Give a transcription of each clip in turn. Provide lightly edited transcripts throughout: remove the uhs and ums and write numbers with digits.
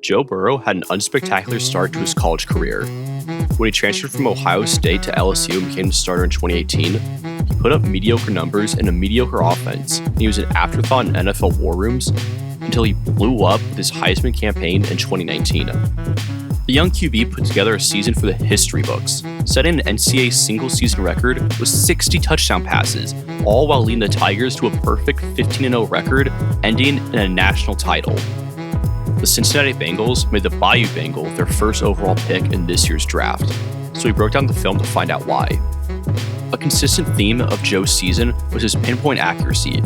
Joe Burrow had an unspectacular start to his college career. When he transferred from Ohio State to LSU and became the starter in 2018, he put up mediocre numbers in a mediocre offense, and he was an afterthought in NFL war rooms until he blew up with his Heisman campaign in 2019. The young QB put together a season for the history books, setting an NCAA single-season record with 60 touchdown passes, all while leading the Tigers to a perfect 15-0 record, ending in a national title. The Cincinnati Bengals made the Bayou Bengal their first overall pick in this year's draft, so we broke down the film to find out why. A consistent theme of Joe's season was his pinpoint accuracy.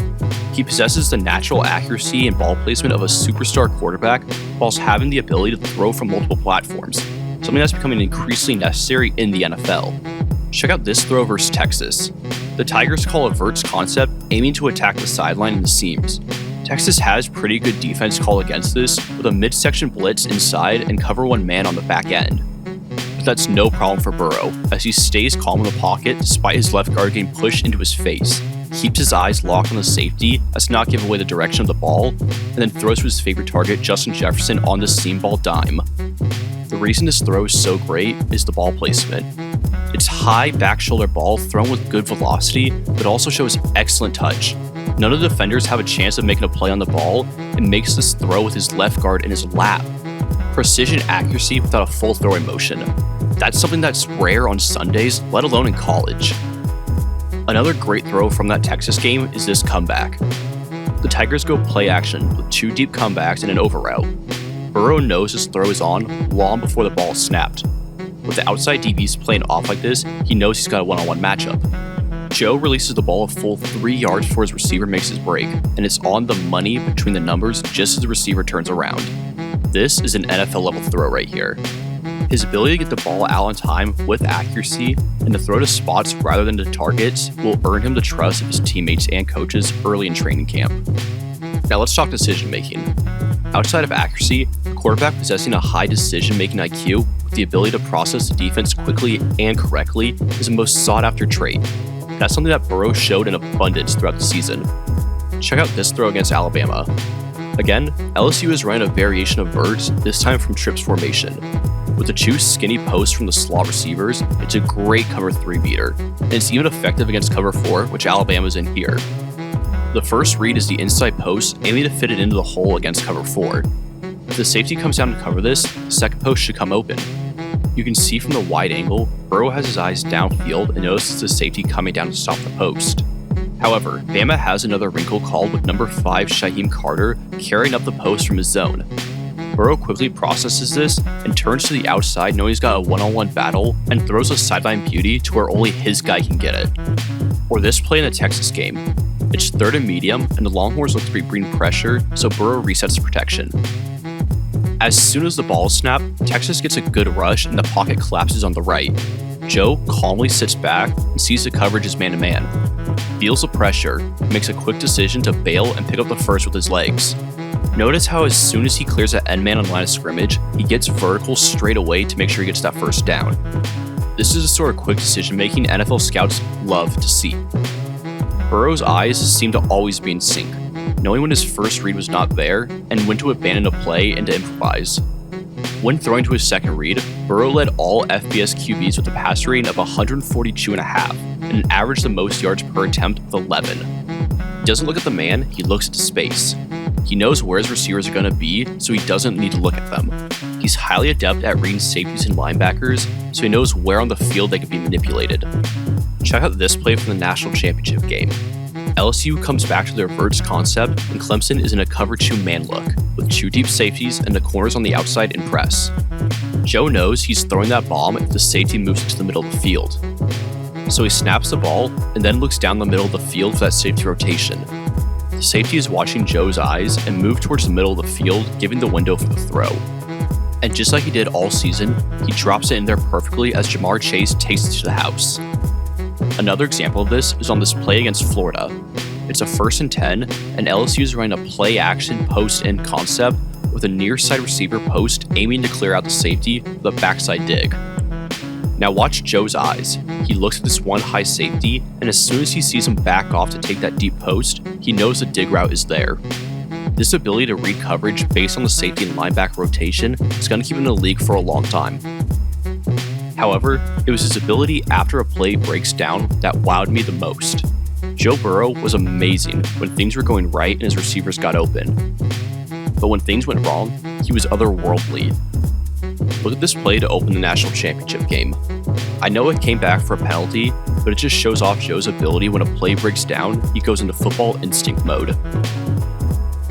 He possesses the natural accuracy and ball placement of a superstar quarterback whilst having the ability to throw from multiple platforms, something that's becoming increasingly necessary in the NFL. Check out this throw versus Texas. The Tigers call a verts concept, aiming to attack the sideline and the seams. Texas has pretty good defense call against this, with a midsection blitz inside and cover one man on the back end. But that's no problem for Burrow, as he stays calm in the pocket despite his left guard getting pushed into his face, keeps his eyes locked on the safety as to not give away the direction of the ball, and then throws to his favorite target, Justin Jefferson, on the seam ball dime. The reason this throw is so great is the ball placement. It's high back shoulder ball thrown with good velocity, but also shows excellent touch. None of the defenders have a chance of making a play on the ball, and makes this throw with his left guard in his lap. Precision accuracy without a full throwing motion. That's something that's rare on Sundays, let alone in college. Another great throw from that Texas game is this comeback. The Tigers go play action with two deep comebacks and an over route. Burrow knows his throw is on long before the ball is snapped. With the outside DBs playing off like this, he knows he's got a one-on-one matchup. Joe releases the ball a full 3 yards before his receiver makes his break, and it's on the money between the numbers just as the receiver turns around. This is an NFL-level throw right here. His ability to get the ball out on time with accuracy and to throw to spots rather than to targets will earn him the trust of his teammates and coaches early in training camp. Now let's talk decision making. Outside of accuracy, a quarterback possessing a high decision-making IQ with the ability to process the defense quickly and correctly is the most sought-after trait. That's something that Burrow showed in abundance throughout the season. Check out this throw against Alabama. Again, LSU is running a variation of verts, this time from trips formation. With the two skinny posts from the slot receivers, it's a great cover 3 beater, and it's even effective against cover 4, which Alabama's in here. The first read is the inside post, aiming to fit it into the hole against cover 4. If the safety comes down to cover this, the second post should come open. You can see from the wide angle, Burrow has his eyes downfield and notices the safety coming down to stop the post. However, Bama has another wrinkle called with number 5 Shaheem Carter carrying up the post from his zone. Burrow quickly processes this and turns to the outside knowing he's got a one-on-one battle and throws a sideline beauty to where only his guy can get it. Or this play in the Texas game. It's 3rd and medium, and the Longhorns look to be bringing pressure, so Burrow resets protection. As soon as the ball is snapped, Texas gets a good rush and the pocket collapses on the right. Joe calmly sits back and sees the coverage as man-to-man. Feels the pressure, makes a quick decision to bail and pick up the first with his legs. Notice how as soon as he clears that end man on the line of scrimmage, he gets vertical straight away to make sure he gets that first down. This is the sort of quick decision-making NFL scouts love to see. Burrow's eyes seem to always be in sync, knowing when his first read was not there and when to abandon a play and to improvise. When throwing to his second read, Burrow led all FBS QBs with a passer rating of 142.5 and averaged the most yards per attempt with 11. He doesn't look at the man, he looks at the space. He knows where his receivers are going to be, so he doesn't need to look at them. He's highly adept at reading safeties and linebackers, so he knows where on the field they can be manipulated. Check out this play from the national championship game. LSU comes back to their verts concept, and Clemson is in a cover 2 man look, with 2 deep safeties and the corners on the outside in press. Joe knows he's throwing that bomb if the safety moves into the middle of the field. So he snaps the ball, and then looks down the middle of the field for that safety rotation. The safety is watching Joe's eyes and move towards the middle of the field, giving the window for the throw. And just like he did all season, he drops it in there perfectly as Jamaar Chase takes it to the house. Another example of this is on this play against Florida. It's a 1st and 10, and LSU is running a play-action post-end concept with a near-side receiver post aiming to clear out the safety with a backside dig. Now watch Joe's eyes. He looks at this one high safety, and as soon as he sees him back off to take that deep post, he knows the dig route is there. This ability to read coverage based on the safety and linebacker rotation is going to keep him in the league for a long time. However, it was his ability after a play breaks down that wowed me the most. Joe Burrow was amazing when things were going right and his receivers got open. But when things went wrong, he was otherworldly. Look at this play to open the national championship game. I know it came back for a penalty, but it just shows off Joe's ability when a play breaks down, he goes into football instinct mode.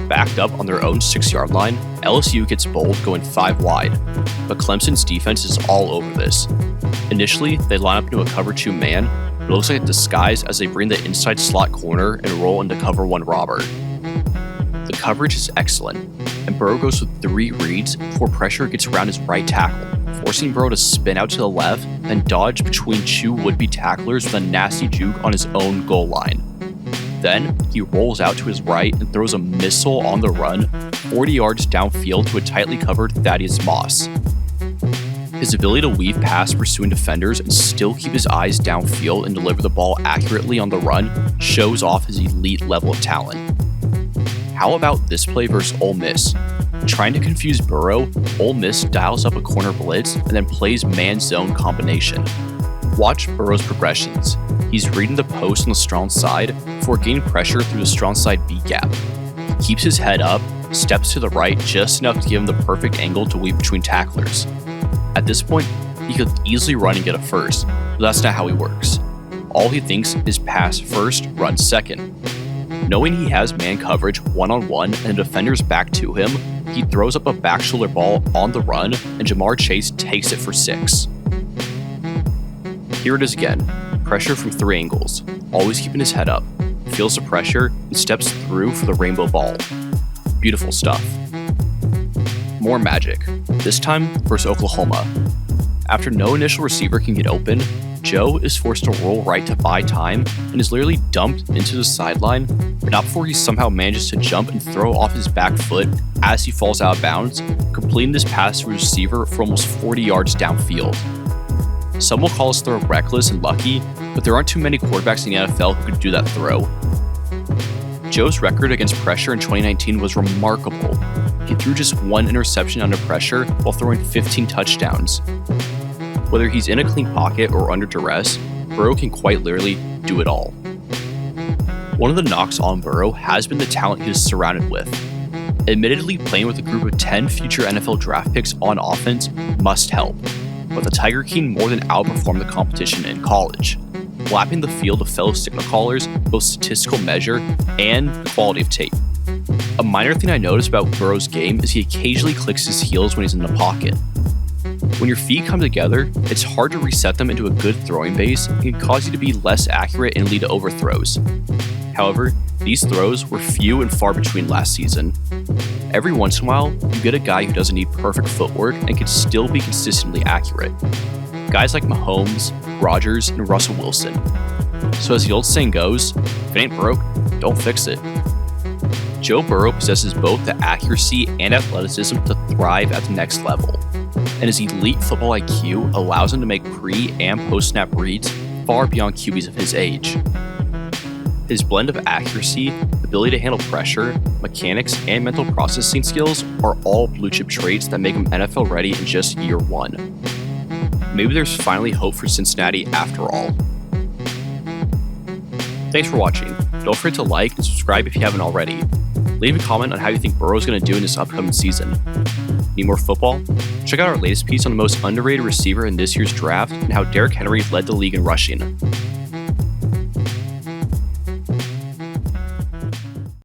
Backed up on their own 6-yard line, LSU gets bold going 5 wide, but Clemson's defense is all over this. Initially, they line up into a cover 2 man, but it looks like a disguise as they bring the inside slot corner and roll into cover 1 robber. The coverage is excellent, and Burrow goes with 3 reads before pressure gets around his right tackle, forcing Burrow to spin out to the left and dodge between 2 would-be tacklers with a nasty juke on his own goal line. Then, he rolls out to his right and throws a missile on the run 40 yards downfield to a tightly covered Thaddeus Moss. His ability to weave past pursuing defenders and still keep his eyes downfield and deliver the ball accurately on the run shows off his elite level of talent. How about this play versus Ole Miss? Trying to confuse Burrow, Ole Miss dials up a corner blitz and then plays man-zone combination. Watch Burrow's progressions. He's reading the post on the strong side before gaining pressure through the strong side B gap. He keeps his head up, steps to the right just enough to give him the perfect angle to weave between tacklers. At this point, he could easily run and get a first, but that's not how he works. All he thinks is pass first, run second. Knowing he has man coverage one-on-one and the defender's back to him, he throws up a back shoulder ball on the run and Jamaar Chase takes it for 6. Here it is again, pressure from 3 angles, always keeping his head up, feels the pressure, and steps through for the rainbow ball. Beautiful stuff. More magic, this time versus Oklahoma. After no initial receiver can get open, Joe is forced to roll right to buy time and is literally dumped into the sideline, but not before he somehow manages to jump and throw off his back foot as he falls out of bounds, completing this pass to a receiver for almost 40 yards downfield. Some will call his throw reckless and lucky, but there aren't too many quarterbacks in the NFL who could do that throw. Joe's record against pressure in 2019 was remarkable. He threw just 1 interception under pressure while throwing 15 touchdowns. Whether he's in a clean pocket or under duress, Burrow can quite literally do it all. One of the knocks on Burrow has been the talent he is surrounded with. Admittedly, playing with a group of 10 future NFL draft picks on offense must help, but the Tiger King more than outperformed the competition in college, lapping the field of fellow signal callers, both statistical measure and the quality of tape. A minor thing I noticed about Burrow's game is he occasionally clicks his heels when he's in the pocket. When your feet come together, it's hard to reset them into a good throwing base and can cause you to be less accurate and lead to overthrows. However, these throws were few and far between last season. Every once in a while, you get a guy who doesn't need perfect footwork and can still be consistently accurate. Guys like Mahomes, Rodgers, and Russell Wilson. So as the old saying goes, if it ain't broke, don't fix it. Joe Burrow possesses both the accuracy and athleticism to thrive at the next level, and his elite football IQ allows him to make pre- and post-snap reads far beyond QBs of his age. His blend of accuracy, ability to handle pressure, mechanics, and mental processing skills are all blue-chip traits that make him NFL ready in just year 1. Maybe there's finally hope for Cincinnati after all. Thanks for watching. Don't forget to like and subscribe if you haven't already. Leave a comment on how you think Burrow's going to do in this upcoming season. Need more football? Check out our latest piece on the most underrated receiver in this year's draft and how Derrick Henry led the league in rushing.